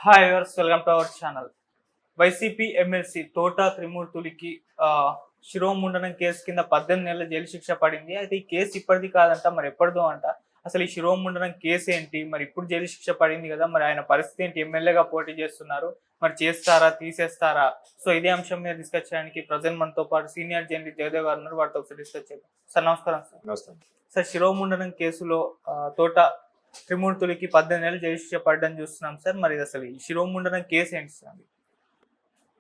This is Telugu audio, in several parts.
Hi viewers, welcome to our channel. YCP MLC తోట త్రిమూర్తులకి శిరోముండనం కేసు కింద 18 నెలల జైలు శిక్ష పడింది. అయితే ఈ కేసు ఇప్పటిది కాదంట, మరి ఎప్పటిదో అంట. అసలు ఈ శిరోముండనం కేసు ఏంటి, మరి ఇప్పుడు జైలు శిక్ష పడింది కదా, మరి ఆయన పరిస్థితి ఏంటి? ఎమ్మెల్యేగా పోటీ చేస్తున్నారు, మరి చేస్తారా తీసేస్తారా? సో ఇదే అంశం మీద డిస్కస్ చేయడానికి ప్రజెంట్ మనతో పాటు సీనియర్ జర్నలిస్ట్ జయదేవ్ గారు ఉన్నారు. వాటితో ఒకసారి డిస్కస్ చేద్దాం. సార్ నమస్కారం. సార్ సార్ శిరోముండనం కేసులో తోట త్రిమూర్తులకి 18 నెలలు జైలు శిక్ష పడ్డం చూస్తున్నాం సార్. మరి అసలు ఈ శిరోముండనం కేసు ఏంటి సార్?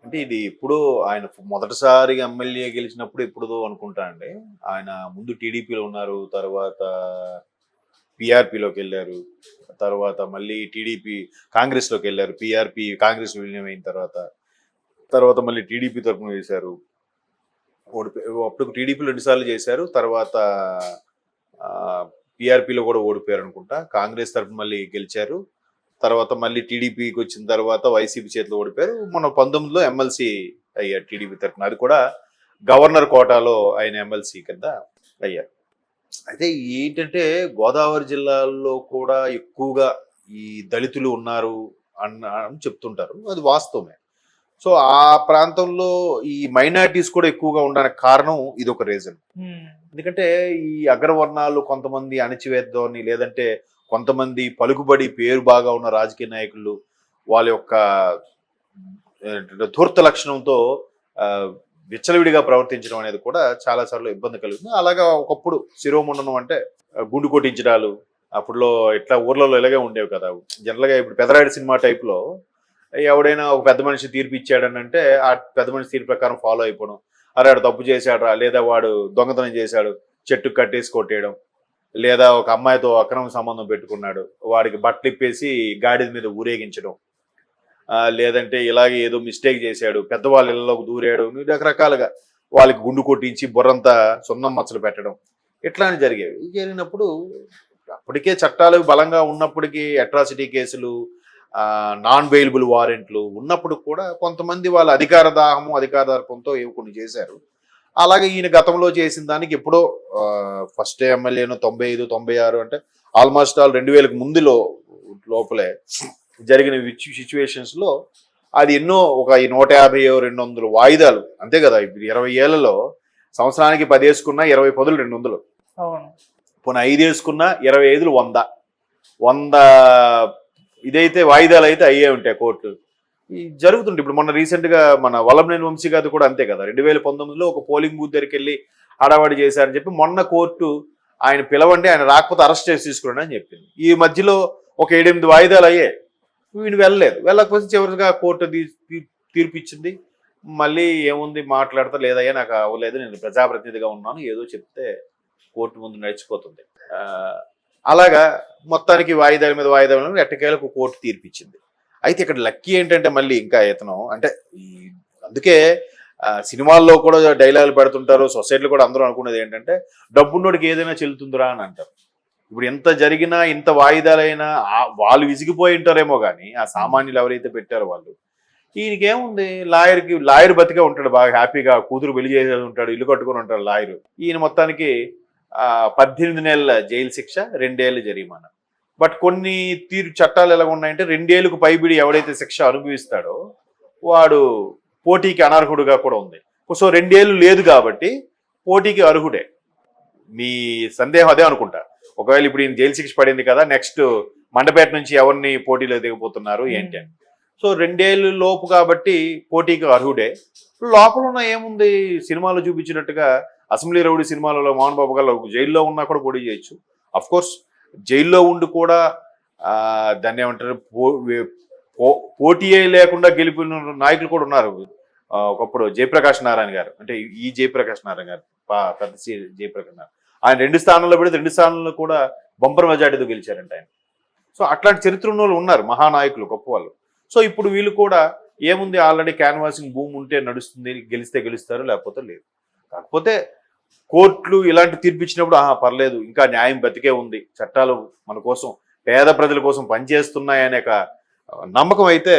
అంటే ఇది ఇప్పుడు ఆయన మొదటిసారి ఎమ్మెల్యే గెలిచినప్పుడు ఎప్పుడుదో అనుకుంటా అండి. ఆయన ముందు టీడీపీలో ఉన్నారు, తర్వాత పిఆర్పిలోకి వెళ్ళారు, తర్వాత మళ్ళీ టీడీపీ కాంగ్రెస్లోకి వెళ్ళారు. పిఆర్పి కాంగ్రెస్ విలీనం అయిన తర్వాత మళ్ళీ టీడీపీ తరఫున చేశారు. అప్పుడు టీడీపీలో 2 సార్లు చేశారు. తర్వాత పిఆర్పిలో కూడా ఓడిపోయారు అనుకుంటా. కాంగ్రెస్ తరఫున మళ్ళీ గెలిచారు. తర్వాత మళ్ళీ టీడీపీకి వచ్చిన తర్వాత వైసీపీ చేతిలో ఓడిపోయారు. మన 19లో ఎమ్మెల్సీ అయ్యారు టీడీపీ తరఫున. అది కూడా గవర్నర్ కోటాలో ఆయన ఎమ్మెల్సీ కింద అయ్యారు. అయితే ఏంటంటే గోదావరి జిల్లాల్లో కూడా ఎక్కువగా ఈ దళితులు ఉన్నారు అని చెప్తుంటారు. అది వాస్తవమే. సో ఆ ప్రాంతంలో ఈ మైనారిటీస్ కూడా ఎక్కువగా ఉండడానికి కారణం ఇది ఒక రీజన్. ఎందుకంటే ఈ అగ్రవర్ణాలు కొంతమంది అణచివేద్దామని, లేదంటే కొంతమంది పలుకుబడి పేరు బాగా ఉన్న రాజకీయ నాయకులు వాళ్ళ యొక్క ధూర్త లక్షణంతో విచ్చలవిడిగా ప్రవర్తించడం అనేది కూడా చాలాసార్లు ఇబ్బంది కలుగుతుంది. అలాగా ఒకప్పుడు శిరోముండనం అంటే గుండు కొట్టించడాలు అప్పుడులో ఇట్లా ఊర్లలో ఇలాగే ఉండేవి కదా. జనరల్గా ఇప్పుడు పెదరాయుడు సినిమా టైప్లో ఎవడైనా ఒక పెద్ద మనిషి తీర్పు ఇచ్చాడని అంటే ఆ పెద్ద మనిషి తీర్పు ప్రకారం ఫాలో అయిపోవడం. అరే వాడు తప్పు చేశాడు, లేదా వాడు దొంగతనం చేశాడు, చెట్టుకు కట్టేసి కొట్టేయడం, లేదా ఒక అమ్మాయితో అక్రమ సంబంధం పెట్టుకున్నాడు, వాడికి బట్టలు ఇప్పేసి గాడిద మీద ఊరేగించడం, లేదంటే ఇలాగే ఏదో మిస్టేక్ చేశాడు, పెద్దవాళ్ళ ఇళ్ళలోకి దూరాడు, రకరకాలుగా వాళ్ళకి గుండు కొట్టించి బుర్రంతా సున్నం మచ్చలు పెట్టడం, ఇట్లాంటివి జరిగేవి. జరిగినప్పుడు అప్పటికే చట్టాలు బలంగా ఉన్నప్పటికీ అట్రాసిటీ కేసులు, నాన్ బెయిలబుల్ వారెంట్లు ఉన్నప్పుడు కూడా కొంతమంది వాళ్ళ అధికార దాహము అధికార దర్పంతో ఏవి కొన్ని చేశారు. అలాగే ఈయన గతంలో చేసిన దానికి ఎప్పుడో ఫస్ట్ ఎమ్మెల్యేను 95, 96 అంటే ఆల్మోస్ట్ ఆల్ 2000కు ముందులో లోపలే జరిగిన సిచ్యువేషన్స్ లో అది ఎన్నో ఒక 150, 200 వాయిదాలు అంతే కదా. ఇప్పుడు 20 ఏళ్లలో సంవత్సరానికి 10 వేసుకున్నా 20 పదులు 200, పోనీ 5 వేసుకున్నా 25 100 ఇదైతే వాయిదాలు అయితే అయ్యే ఉంటాయి కోర్టు జరుగుతుంటే. ఇప్పుడు మొన్న రీసెంట్ గా మన వల్లభనేని వంశీ గారు కూడా అంతే కదా. 2019లో ఒక పోలింగ్ బూత్ దగ్గరికి వెళ్ళి హడావాడి చేశారని చెప్పి మొన్న కోర్టు ఆయన పిలవండి, ఆయన రాకపోతే అరెస్ట్ చేసి తీసుకురండి అని చెప్పింది. ఈ మధ్యలో ఒక 7-8 వాయిదాలు అయ్యాయి. వీడు వెళ్ళలేదు. వెళ్ళకపోతే చివరిగా కోర్టు తీర్పు ఇచ్చింది. మళ్ళీ ఏముంది మాట్లాడతా, లేదయ్యా నాకు అవ్వలేదు, నేను ప్రజాప్రతినిధిగా ఉన్నాను, ఏదో చెప్తే కోర్టు ముందు నడిచిపోతుంది. అలాగా మొత్తానికి వాయిదాల మీద వాయిదాలు ఎట్టకేలకు కోర్టు తీర్పిచ్చింది. అయితే ఇక్కడ లక్కీ ఏంటంటే మళ్ళీ ఇంకా ఇతను అంటే అందుకే సినిమాల్లో కూడా డైలాగులు పెడుతుంటారు, సొసైటీలో కూడా అందరూ అనుకునేది ఏంటంటే డబ్బున్నోడికి ఏదైనా చెల్లుతుందిరా అని అంటారు. ఇప్పుడు ఎంత జరిగినా ఇంత వాయిదాలైనా వాళ్ళు విసిగిపోయి ఉంటారేమో కానీ ఆ సామాన్యులు ఎవరైతే పెట్టారో వాళ్ళు, ఈయనకేముంది లాయర్ బతికే ఉంటాడు, బాగా హ్యాపీగా కూతురు పెళ్లి చేసేది ఉంటాడు, ఇల్లు కట్టుకుని ఉంటాడు లాయరు. ఈయన మొత్తానికి 18 నెలల జైలు శిక్ష, 2 ఏళ్ళు జరిమానా. బట్ కొన్ని చట్టాలు ఎలా ఉన్నాయంటే 2 ఏళ్ళకు పైబడి ఎవడైతే శిక్ష అనుభవిస్తాడో వాడు పోటీకి అనర్హుడుగా కూడా ఉంది. సో 2 ఏళ్ళు లేదు కాబట్టి పోటీకి అర్హుడే. మీ సందేహం అదే అనుకుంటా. ఒకవేళ ఇప్పుడు ఈయన జైలు శిక్ష పడింది కదా, నెక్స్ట్ మండపేట నుంచి ఎవరిని పోటీలో దిగబోతున్నారు ఏంటి అని. సో 2 ఏళ్ళు లోపు కాబట్టి పోటీకి అర్హుడే. లోపల ఉన్న ఏముంది, సినిమాలో చూపించినట్టుగా అసెంబ్లీ రౌడీ సినిమాలలో మోహన్ బాబు గారు జైల్లో ఉన్నా కూడా పోటీ చేయొచ్చు. అఫ్ కోర్స్ జైల్లో ఉండి కూడా దాన్ని ఏమంటారు, పోటీ లేకుండా గెలిపిన నాయకులు కూడా ఉన్నారు. ఒకప్పుడు జయప్రకాష్ నారాయణ గారు, అంటే ఈ జయప్రకాష్ నారాయణ గారు, పెద్ద జయప్రకాష్ నారాయణ, ఆయన 2 స్థానాల్లో పెడితే 2 స్థానాల్లో కూడా బంపర్ మెజార్టీతో గెలిచారంట ఆయన. సో అట్లాంటి చరిత్ర ఉన్న వాళ్ళు ఉన్నారు, మహానాయకులు, గొప్ప వాళ్ళు. సో ఇప్పుడు వీళ్ళు కూడా ఏముంది, ఆల్రెడీ క్యాన్వాసింగ్ భూమి ఉంటే నడుస్తుంది, గెలిస్తే గెలుస్తారు, లేకపోతే లేదు. కాకపోతే కోర్టులు ఇలాంటి తీర్పు ఇచ్చినప్పుడు పర్లేదు, ఇంకా న్యాయం బతికే ఉంది, చట్టాలు మన కోసం పేద ప్రజల కోసం పనిచేస్తున్నాయనే నమ్మకం అయితే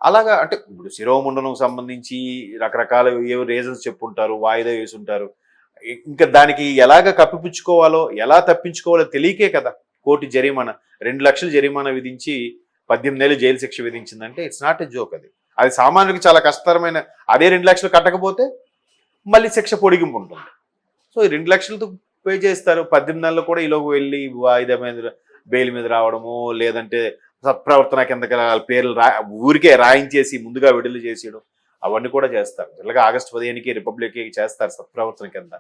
అలాగా. అంటే ఇప్పుడు శిరోముండనం సంబంధించి రకరకాల ఏవో రీజన్స్ చెప్పుంటారు, వాయిదా వేసుంటారు. ఇంకా దానికి ఎలాగ కప్పిపుచ్చుకోవాలో, ఎలా తప్పించుకోవాలో తెలియకే కదా కోర్టు జరిమానా 2 లక్షలు జరిమానా విధించి 18 నెలలు జైలు శిక్ష విధించిందంటే ఇట్స్ నాట్ ఎ జోక్. అది సామాన్యుడికి చాలా కష్టతరమైన. అదే 2 లక్షలు కట్టకపోతే మళ్ళీ శిక్ష పొడిగింపు ఉంటుంది. సో ఈ 2 లక్షలతో పే చేస్తారు. 18 నెలలు కూడా ఈలోకి వెళ్ళి వాయిదా మీద బెయిల్ మీద రావడము, లేదంటే సత్ప్రవర్తన కింద పేర్లు ఊరికే రాయించేసి ముందుగా విడుదల చేసేయడం, అవన్నీ కూడా చేస్తారు. ఇలాగ ఆగస్టు 15కి రిపబ్లిక్కి చేస్తారు సత్ప్రవర్తన కింద.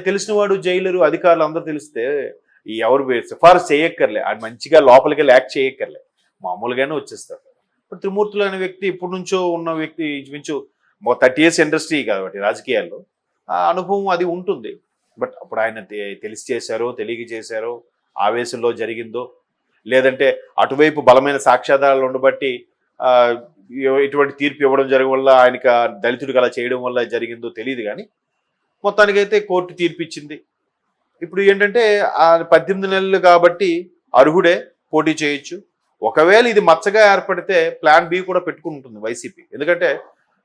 తెలిసిన వాడు జైలరు అధికారులు అందరూ తెలిస్తే ఎవరు సిఫారసు చేయక్కర్లే, అది మంచిగా లోపలికి యాక్ట్ చేయక్కర్లే, మామూలుగానే వచ్చేస్తారు. ఇప్పుడు త్రిమూర్తులు అనే వ్యక్తి ఇప్పటి నుంచో ఉన్న వ్యక్తి, ఇంచుమించు 30 years ఇండస్ట్రీ కాబట్టి రాజకీయాల్లో ఆ అనుభవం అది ఉంటుంది. బట్ అప్పుడు ఆయన తెలిసి చేశారో తెలియక చేశారో, ఆవేశంలో జరిగిందో, లేదంటే అటువైపు బలమైన సాక్ష్యాధారాలు ఉండబట్టి ఇటువంటి తీర్పు ఇవ్వడం జరగడం వల్ల ఆయనకి దళితుడికి అలా చేయడం వల్ల జరిగిందో తెలియదు. కానీ మొత్తానికైతే కోర్టు తీర్పు ఇచ్చింది. ఇప్పుడు ఏంటంటే ఆ 18 నెలలు కాబట్టి అర్హుడే, పోటీ చేయొచ్చు. ఒకవేళ ఇది మచ్చగా ఏర్పడితే ప్లాన్ బి కూడా పెట్టుకుంటుంది వైసీపీ. ఎందుకంటే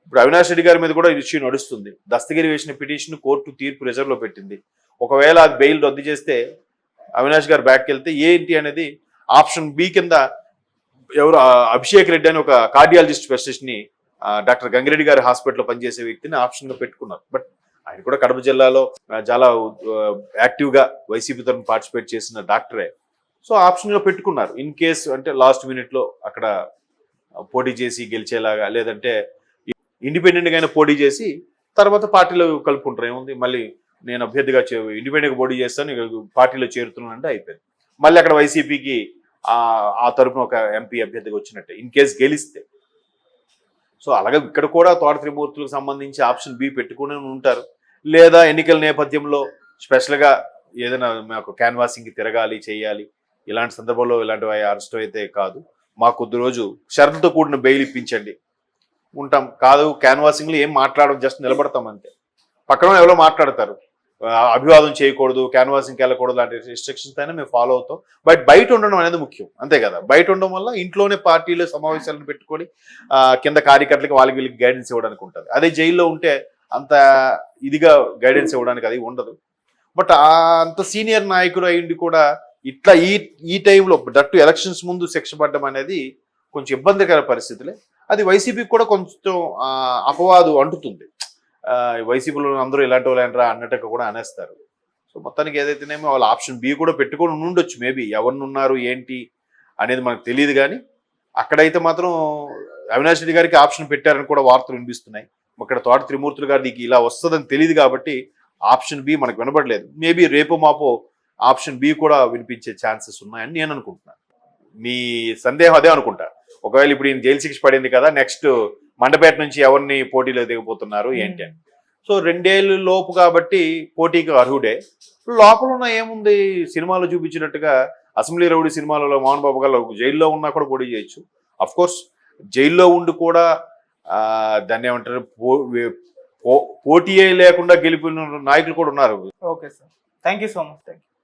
ఇప్పుడు అవినాష్ రెడ్డి గారి మీద కూడా ఇష్యూ నడుస్తుంది. దస్తగిరి వేసిన పిటిషన్ కోర్టు తీర్పు రిజర్వ్లో పెట్టింది. ఒకవేళ అది బెయిల్ రద్దు చేస్తే అవినాష్ గారు బ్యాక్కి వెళ్తే ఏంటి అనేది ఆప్షన్ బి కింద ఎవరు అభిషేక్ రెడ్డి అని ఒక కార్డియాలజిస్ట్ స్పెషలిస్ట్ని డాక్టర్ గంగిరెడ్డి గారి హాస్పిటల్లో పనిచేసే వ్యక్తిని ఆప్షన్గా పెట్టుకున్నారు. బట్ ఆయన కూడా కడప జిల్లాలో చాలా యాక్టివ్గా వైసీపీ తరఫున పార్టిసిపేట్ చేసిన డాక్టరే. సో ఆప్షన్గా పెట్టుకున్నారు. ఇన్ కేసు అంటే లాస్ట్ మినిట్లో అక్కడ పోటీ చేసి గెలిచేలాగా, లేదంటే ఇండిపెండెంట్గా పోటీ చేసి తర్వాత పార్టీలో కలుపుకుంటారు. ఏముంది, మళ్ళీ నేను అభ్యర్థిగా ఇండిపెండెంట్గా పోటీ చేస్తాను, పార్టీలో చేరుతున్నాను అంటే అయిపోయింది. మళ్ళీ అక్కడ వైసీపీకి ఆ తరపున ఒక ఎంపీ అభ్యర్థిగా వచ్చినట్టే ఇన్ కేసు గెలిస్తే. సో అలాగే ఇక్కడ కూడా తోట త్రిమూర్తులకు సంబంధించి ఆప్షన్ బి పెట్టుకుని ఉంటారు. లేదా ఎన్నికల నేపథ్యంలో స్పెషల్గా ఏదైనా మాకు క్యాన్వాసింగ్కి తిరగాలి, చేయాలి, ఇలాంటి సందర్భంలో ఇలాంటి అరెస్ట్ అయితే కాదు, మాకు కొద్ది రోజు షరతులతో కూడిన బెయిల్ ఇప్పించండి, ఉంటాం. కాదు క్యాన్వాసింగ్లో ఏం మాట్లాడడం, జస్ట్ నిలబడతాం అంతే. పక్కన ఎవరో మాట్లాడతారు, అభివాదం చేయకూడదు, క్యాన్వాసింగ్కి వెళ్ళకూడదు, లాంటి రిస్ట్రిక్షన్స్ అయినా మేము ఫాలో అవుతాం. బట్ బయట ఉండడం అనేది ముఖ్యం, అంతే కదా. బయట ఉండడం వల్ల ఇంట్లోనే పార్టీలు సమావేశాలను పెట్టుకొని కింద కార్యకర్తలకు వాళ్ళకి వీళ్ళకి గైడెన్స్ ఇవ్వడానికి ఉంటుంది. అదే జైల్లో ఉంటే అంత ఇదిగా గైడెన్స్ ఇవ్వడానికి అది ఉండదు. బట్ అంత సీనియర్ నాయకుడు అయ్యింది కూడా ఇట్లా ఈ టైంలో దట్టు ఎలక్షన్స్ ముందు శిక్ష పడడం అనేది కొంచెం ఇబ్బందికర పరిస్థితులే. అది వైసీపీకి కూడా కొంచెం అపవాదు అంటుతుంది. వైసీపీలో అందరూ ఇలాంటి వాళ్ళు ఏంట్రా అన్నట్టుగా కూడా అనేస్తారు. సో మొత్తానికి ఏదైతేనేమో వాళ్ళు ఆప్షన్ బి కూడా పెట్టుకొని ఉండొచ్చు. మేబీ ఎవరిని ఉన్నారు ఏంటి అనేది మనకు తెలియదు. కానీ అక్కడైతే మాత్రం అవినాష్ రెడ్డి గారికి ఆప్షన్ పెట్టారని కూడా వార్తలు వినిపిస్తున్నాయి. ఇక్కడ తోట త్రిమూర్తులు గారికి ఇలా వస్తుందని తెలియదు కాబట్టి ఆప్షన్ బి మనకు వినబడలేదు. మేబీ రేపు మాపో ఆప్షన్ బి కూడా వినిపించే ఛాన్సెస్ ఉన్నాయని నేను అనుకుంటున్నాను. మీ సందేహం అదే అనుకుంటా. ఒకవేళ ఇప్పుడు ఈయన జైలు శిక్ష పడింది కదా, నెక్స్ట్ మండపేట నుంచి ఎవరిని పోటీలో దిగబోతున్నారు ఏంటి అని. సో 2 ఏళ్ళు లోపు కాబట్టి పోటీకి అర్హుడే. లోపల ఉన్న ఏముంది, సినిమాలో చూపించినట్టుగా అసెంబ్లీ రౌడీ సినిమాలలో మోహన్ బాబు గారు జైల్లో ఉన్నా కూడా పోటీ చేయొచ్చు. అఫ్ కోర్స్ జైల్లో ఉండి కూడా దాన్ని ఏమంటారు, పోటీ లేకుండా గెలిపిన నాయకులు కూడా ఉన్నారు. Okay sir, thank you so much. Thank you.